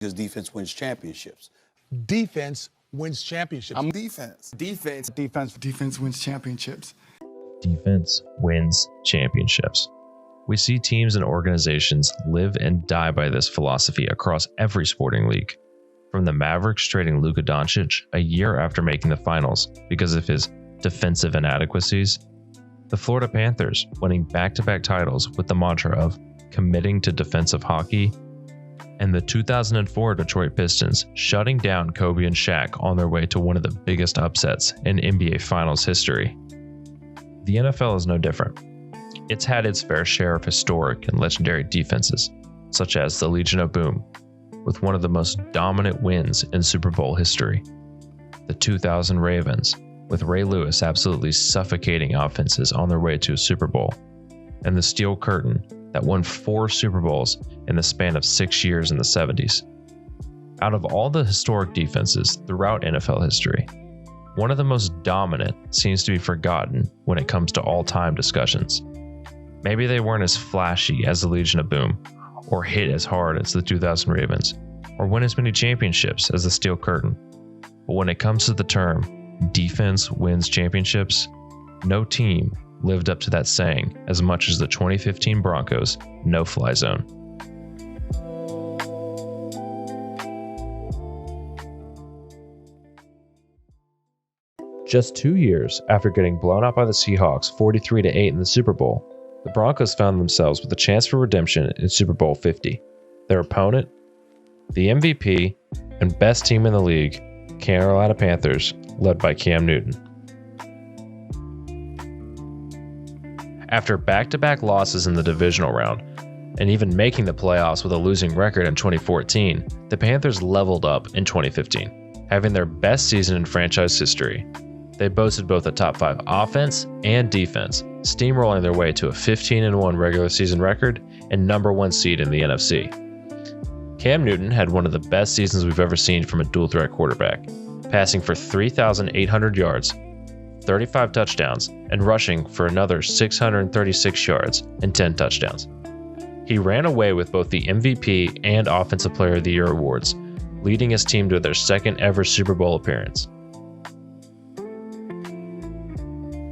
Because defense wins championships. Defense wins championships. I'm defense. Defense wins championships. Defense wins championships. We see teams and organizations live and die by this philosophy across every sporting league. From the Mavericks trading Luka Doncic a year after making the finals because of his defensive inadequacies, the Florida Panthers winning back-to-back titles with the mantra of committing to defensive hockey, and the 2004 Detroit Pistons shutting down Kobe and Shaq on their way to one of the biggest upsets in NBA Finals history. The NFL is no different. It's had its fair share of historic and legendary defenses, such as the Legion of Boom, with one of the most dominant wins in Super Bowl history, the 2000 Ravens, with Ray Lewis absolutely suffocating offenses on their way to a Super Bowl, and the Steel Curtain that won 4 Super Bowls in the span of 6 years in the 70s. Out of all the historic defenses throughout NFL history, one of the most dominant seems to be forgotten when it comes to all-time discussions. Maybe they weren't as flashy as the Legion of Boom, or hit as hard as the 2000 Ravens, or win as many championships as the Steel Curtain. But when it comes to the term, defense wins championships, no team lived up to that saying as much as the 2015 Broncos no-fly zone. Just 2 years after getting blown out by the Seahawks 43-8 in the Super Bowl, the Broncos found themselves with a chance for redemption in Super Bowl 50. Their opponent, the MVP and best team in the league, Carolina Panthers, led by Cam Newton. After back-to-back losses in the divisional round, and even making the playoffs with a losing record in 2014, the Panthers leveled up in 2015, having their best season in franchise history. They boasted both a top 5 offense and defense, steamrolling their way to a 15-1 regular season record and number 1 seed in the NFC. Cam Newton had one of the best seasons we've ever seen from a dual-threat quarterback, passing for 3,800 yards, 35 touchdowns, and rushing for another 636 yards and 10 touchdowns. He ran away with both the MVP and Offensive Player of the Year awards, leading his team to their second ever Super Bowl appearance.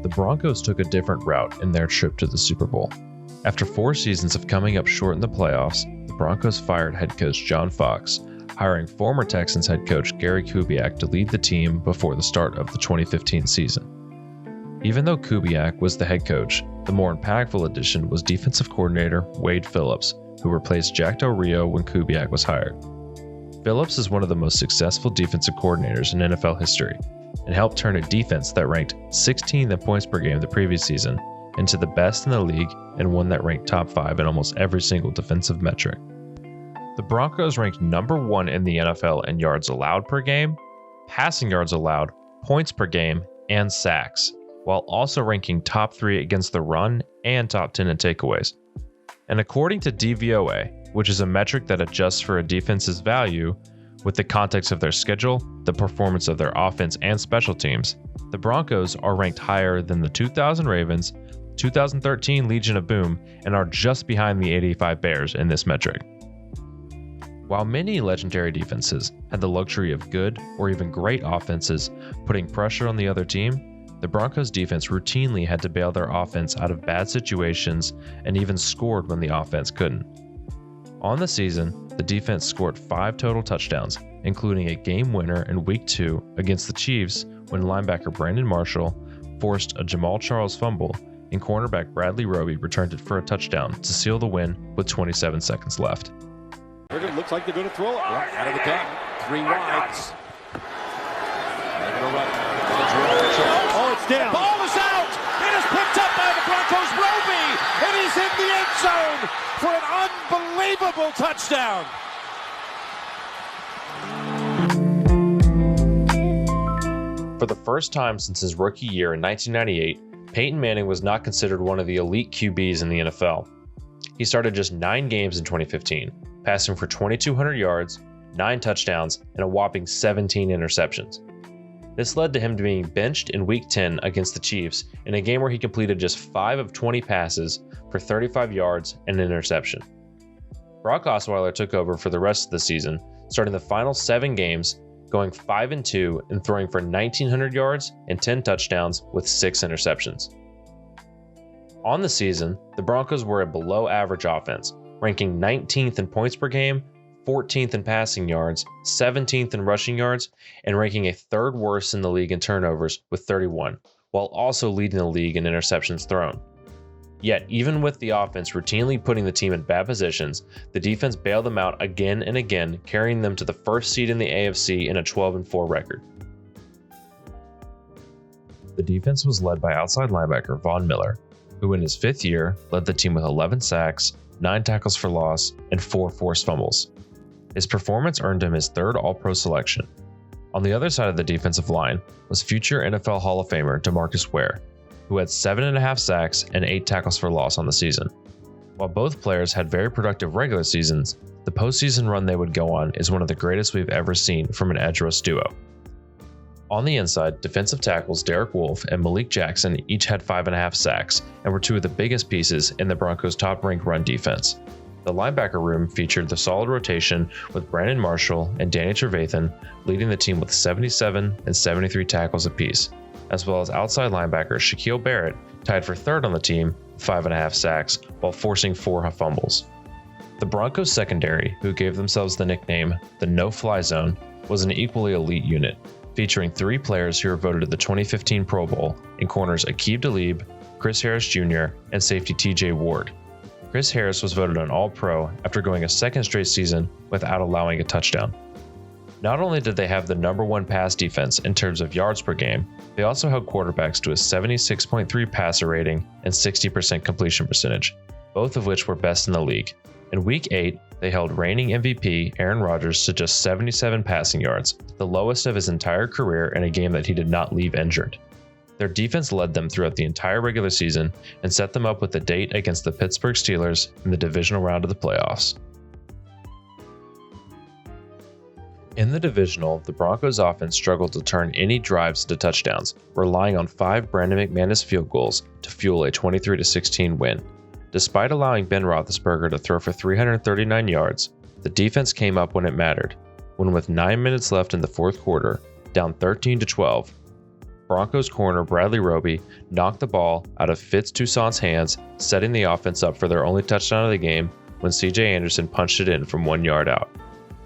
The Broncos took a different route in their trip to the Super Bowl. After 4 seasons of coming up short in the playoffs, the Broncos fired head coach John Fox, hiring former Texans head coach Gary Kubiak to lead the team before the start of the 2015 season. Even though Kubiak was the head coach, the more impactful addition was defensive coordinator Wade Phillips, who replaced Jack Del Rio when Kubiak was hired. Phillips is one of the most successful defensive coordinators in NFL history, and helped turn a defense that ranked 16th in points per game the previous season into the best in the league and one that ranked top 5 in almost every single defensive metric. The Broncos ranked number 1 in the NFL in yards allowed per game, passing yards allowed, points per game, and sacks, while also ranking top 3 against the run and top 10 in takeaways. And according to DVOA, which is a metric that adjusts for a defense's value with the context of their schedule, the performance of their offense and special teams, the Broncos are ranked higher than the 2000 Ravens, 2013 Legion of Boom, and are just behind the 85 Bears in this metric. While many legendary defenses had the luxury of good or even great offenses putting pressure on the other team, the Broncos defense routinely had to bail their offense out of bad situations and even scored when the offense couldn't. On the season, the defense scored 5 total touchdowns, including a game winner in Week 2 against the Chiefs when linebacker Brandon Marshall forced a Jamal Charles fumble and cornerback Bradley Roby returned it for a touchdown to seal the win with 27 seconds left. It looks like they're going to throw it. Out of the gun. 3 wides. Oh, it's down. The ball is out. It is picked up by the Broncos. Roby. And he's in the end zone for an unbelievable touchdown. For the first time since his rookie year in 1998, Peyton Manning was not considered one of the elite QBs in the NFL. He started just 9 games in 2015, passing for 2,200 yards, 9 touchdowns, and a whopping 17 interceptions. This led to him being benched in Week 10 against the Chiefs in a game where he completed just 5 of 20 passes for 35 yards and an interception. Brock Osweiler took over for the rest of the season, starting the final 7 games, going 5-2 and throwing for 1,900 yards and 10 touchdowns with 6 interceptions. On the season, the Broncos were a below-average offense, ranking 19th in points per game, 14th in passing yards, 17th in rushing yards, and ranking a 3rd worst in the league in turnovers with 31, while also leading the league in interceptions thrown. Yet, even with the offense routinely putting the team in bad positions, the defense bailed them out again and again, carrying them to the 1st seed in the AFC in a 12-4 record. The defense was led by outside linebacker Von Miller, who in his 5th year led the team with 11 sacks, 9 tackles for loss, and 4 forced fumbles. His performance earned him his 3rd All-Pro selection. On the other side of the defensive line was future NFL Hall of Famer DeMarcus Ware, who had 7.5 sacks and 8 tackles for loss on the season. While both players had very productive regular seasons, the postseason run they would go on is one of the greatest we've ever seen from an edge rush duo. On the inside, defensive tackles Derek Wolfe and Malik Jackson each had 5.5 sacks and were 2 of the biggest pieces in the Broncos' top-ranked run defense. The linebacker room featured the solid rotation with Brandon Marshall and Danny Trevathan leading the team with 77 and 73 tackles apiece, as well as outside linebacker Shaquille Barrett tied for 3rd on the team with 5.5 sacks while forcing 4 fumbles. The Broncos secondary, who gave themselves the nickname the No-Fly Zone, was an equally elite unit, featuring 3 players who were voted to the 2015 Pro Bowl in corners Aqib Talib, Chris Harris Jr., and safety TJ Ward. Chris Harris was voted an All-Pro after going a 2nd straight season without allowing a touchdown. Not only did they have the number 1 pass defense in terms of yards per game, they also held quarterbacks to a 76.3 passer rating and 60% completion percentage, both of which were best in the league. In Week 8, they held reigning MVP Aaron Rodgers to just 77 passing yards, the lowest of his entire career in a game that he did not leave injured. Their defense led them throughout the entire regular season and set them up with a date against the Pittsburgh Steelers in the divisional round of the playoffs. In the divisional, the Broncos offense struggled to turn any drives into touchdowns, relying on 5 Brandon McManus field goals to fuel a 23-16 win. Despite allowing Ben Roethlisberger to throw for 339 yards, the defense came up when it mattered, when with 9 minutes left in the 4th quarter, down 13-12, Broncos corner Bradley Roby knocked the ball out of Fitz Toussaint's hands, setting the offense up for their only touchdown of the game when CJ Anderson punched it in from 1 yard out.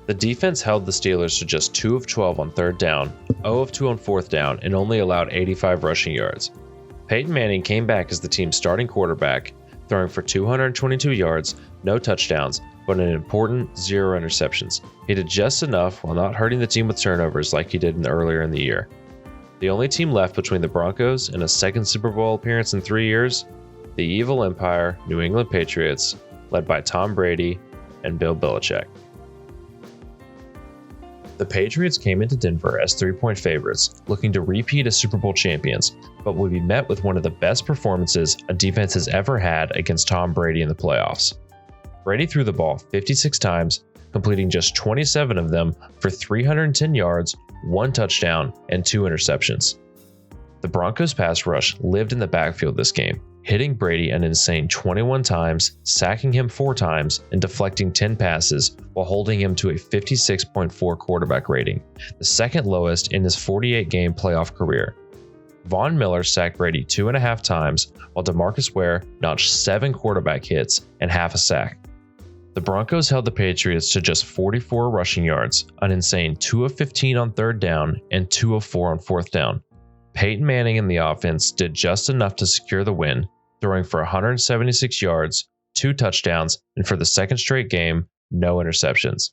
The defense held the Steelers to just 2 of 12 on 3rd down, 0 of 2 on 4th down, and only allowed 85 rushing yards. Peyton Manning came back as the team's starting quarterback, throwing for 222 yards, no touchdowns, but an important 0 interceptions. He did just enough while not hurting the team with turnovers like he did earlier in the year. The only team left between the Broncos and a 2nd Super Bowl appearance in 3 years, the evil empire New England Patriots, led by Tom Brady and Bill Belichick. The Patriots came into Denver as 3-point favorites, looking to repeat as Super Bowl champions, but would be met with one of the best performances a defense has ever had against Tom Brady in the playoffs. Brady threw the ball 56 times, completing just 27 of them for 310 yards, 1 touchdown, and 2 interceptions. The Broncos pass rush lived in the backfield this game, hitting Brady an insane 21 times, sacking him 4 times, and deflecting 10 passes while holding him to a 56.4 quarterback rating, the 2nd lowest in his 48-game playoff career. Von Miller sacked Brady 2.5 times, while DeMarcus Ware notched 7 quarterback hits and half a sack. The Broncos held the Patriots to just 44 rushing yards, an insane 2 of 15 on 3rd down and 2 of 4 on 4th down. Peyton Manning and the offense did just enough to secure the win, throwing for 176 yards, 2 touchdowns, and for the 2nd straight game, no interceptions.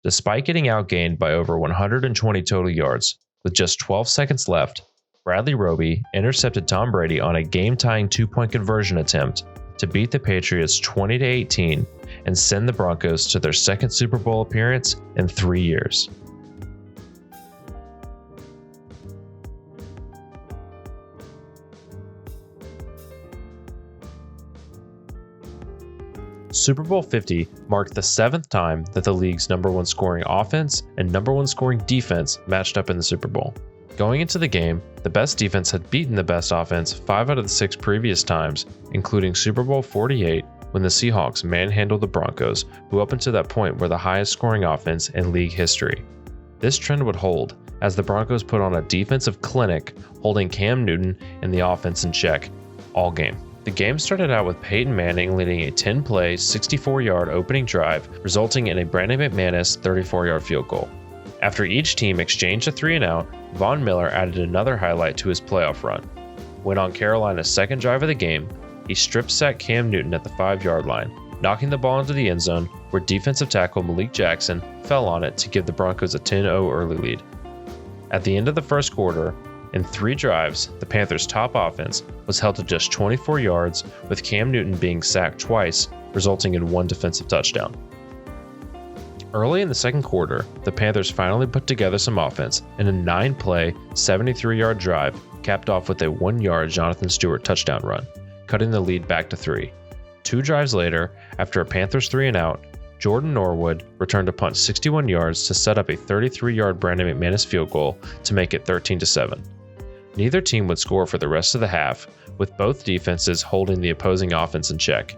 Despite getting outgained by over 120 total yards, with just 12 seconds left, Bradley Roby intercepted Tom Brady on a game-tying 2-point conversion attempt to beat the Patriots 20-18 and send the Broncos to their 2nd Super Bowl appearance in 3 years. Super Bowl 50 marked the 7th time that the league's number 1 scoring offense and number 1 scoring defense matched up in the Super Bowl. Going into the game, the best defense had beaten the best offense 5 out of the 6 previous times, including Super Bowl 48 when the Seahawks manhandled the Broncos, who up until that point were the highest scoring offense in league history. This trend would hold, as the Broncos put on a defensive clinic, holding Cam Newton and the offense in check all game. The game started out with Peyton Manning leading a 10-play, 64-yard opening drive, resulting in a Brandon McManus 34-yard field goal. After each team exchanged a 3-and-out, Von Miller added another highlight to his playoff run. When on Carolina's second drive of the game, he strip-sacked Cam Newton at the 5-yard line, knocking the ball into the end zone, where defensive tackle Malik Jackson fell on it to give the Broncos a 10-0 early lead. At the end of the first quarter, in 3 drives, the Panthers' top offense was held to just 24 yards, with Cam Newton being sacked twice, resulting in 1 defensive touchdown. Early in the second quarter, the Panthers finally put together some offense in a 9-play, 73-yard drive, capped off with a 1-yard Jonathan Stewart touchdown run, cutting the lead back to 3. 2 drives later, after a Panthers 3-and-out, Jordan Norwood returned a punt 61 yards to set up a 33-yard Brandon McManus field goal to make it 13-7. Neither team would score for the rest of the half, with both defenses holding the opposing offense in check.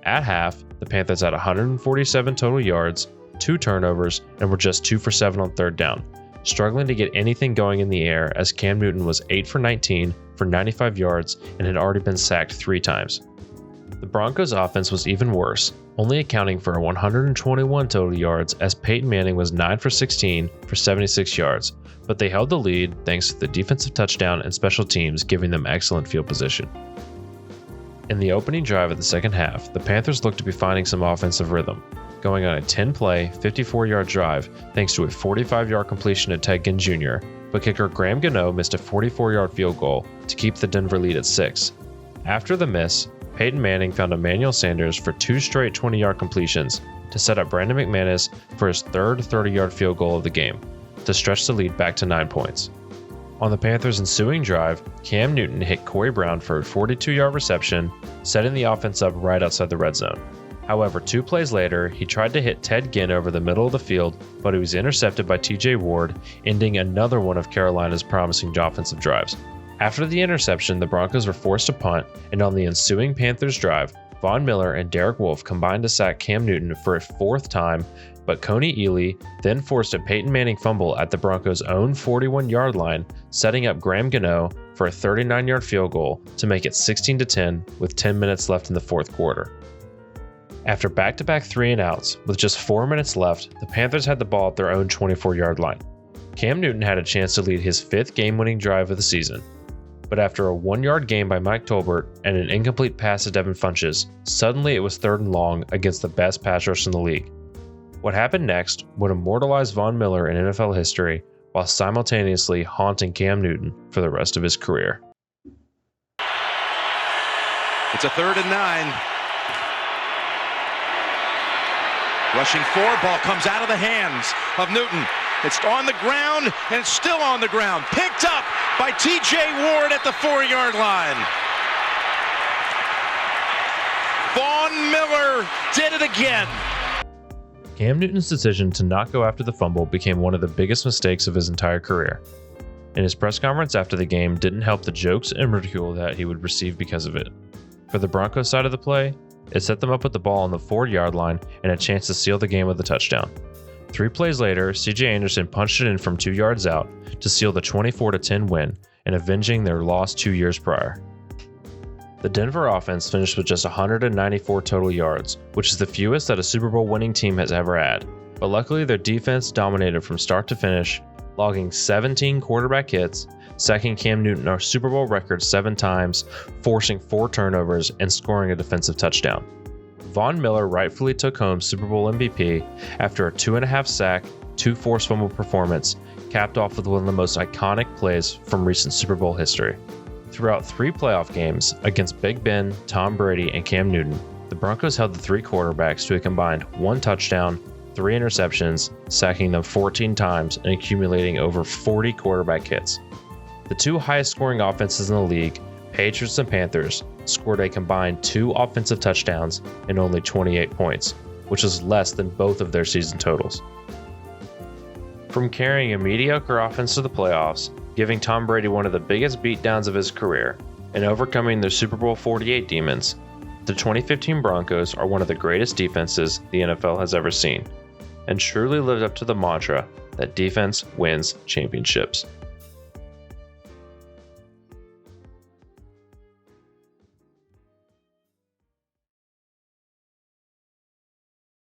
At half, the Panthers had 147 total yards, 2 turnovers, and were just 2 for 7 on third down, struggling to get anything going in the air as Cam Newton was 8 for 19 for 95 yards and had already been sacked 3 times. The Broncos' offense was even worse, only accounting for 121 total yards as Peyton Manning was 9 for 16 for 76 yards, but they held the lead thanks to the defensive touchdown and special teams giving them excellent field position. In the opening drive of the second half, the Panthers looked to be finding some offensive rhythm, going on a 10-play, 54-yard drive thanks to a 45-yard completion to Ted Ginn Jr., but kicker Graham Gano missed a 44-yard field goal to keep the Denver lead at 6. After the miss, Peyton Manning found Emmanuel Sanders for 2 straight 20-yard completions to set up Brandon McManus for his third 30-yard field goal of the game, to stretch the lead back to 9 points. On the Panthers' ensuing drive, Cam Newton hit Corey Brown for a 42-yard reception, setting the offense up right outside the red zone. However, 2 plays later, he tried to hit Ted Ginn over the middle of the field, but he was intercepted by TJ Ward, ending another one of Carolina's promising offensive drives. After the interception, the Broncos were forced to punt, and on the ensuing Panthers drive, Von Miller and Derek Wolfe combined to sack Cam Newton for a 4th time, but Coney Ealy then forced a Peyton Manning fumble at the Broncos' own 41-yard line, setting up Graham Gano for a 39-yard field goal to make it 16-10 with 10 minutes left in the fourth quarter. After back-to-back 3-and-outs, with just 4 minutes left, the Panthers had the ball at their own 24-yard line. Cam Newton had a chance to lead his 5th game-winning drive of the season, but after a 1-yard gain by Mike Tolbert and an incomplete pass to Devin Funchess, suddenly it was 3rd and long against the best pass rush in the league. What happened next would immortalize Von Miller in NFL history while simultaneously haunting Cam Newton for the rest of his career. It's a 3rd and 9. Rushing 4, ball comes out of the hands of Newton. It's on the ground, and it's still on the ground. Picked up by TJ Ward at the 4-yard line. Von Miller did it again. Cam Newton's decision to not go after the fumble became one of the biggest mistakes of his entire career, and his press conference after the game didn't help the jokes and ridicule that he would receive because of it. For the Broncos side of the play, it set them up with the ball on the 4-yard line and a chance to seal the game with a touchdown. 3 plays later, C.J. Anderson punched it in from 2 yards out to seal the 24-10 win and avenging their loss 2 years prior. The Denver offense finished with just 194 total yards, which is the fewest that a Super Bowl winning team has ever had, but luckily their defense dominated from start to finish, logging 17 quarterback hits, sacking Cam Newton a Super Bowl record 7 times, forcing 4 turnovers, and scoring a defensive touchdown. Von Miller rightfully took home Super Bowl MVP after a 2.5 sack, 2 forced fumble performance, capped off with one of the most iconic plays from recent Super Bowl history. Throughout 3 playoff games against Big Ben, Tom Brady, and Cam Newton, the Broncos held the 3 quarterbacks to a combined 1 touchdown, 3 interceptions, sacking them 14 times and accumulating over 40 quarterback hits. The 2 highest scoring offenses in the league, Patriots and Panthers, scored a combined 2 offensive touchdowns and only 28 points, which is less than both of their season totals. From carrying a mediocre offense to the playoffs, giving Tom Brady one of the biggest beatdowns of his career, and overcoming their Super Bowl 48 demons, The 2015 Broncos are one of the greatest defenses the NFL has ever seen, and truly lived up to the mantra that defense wins championships.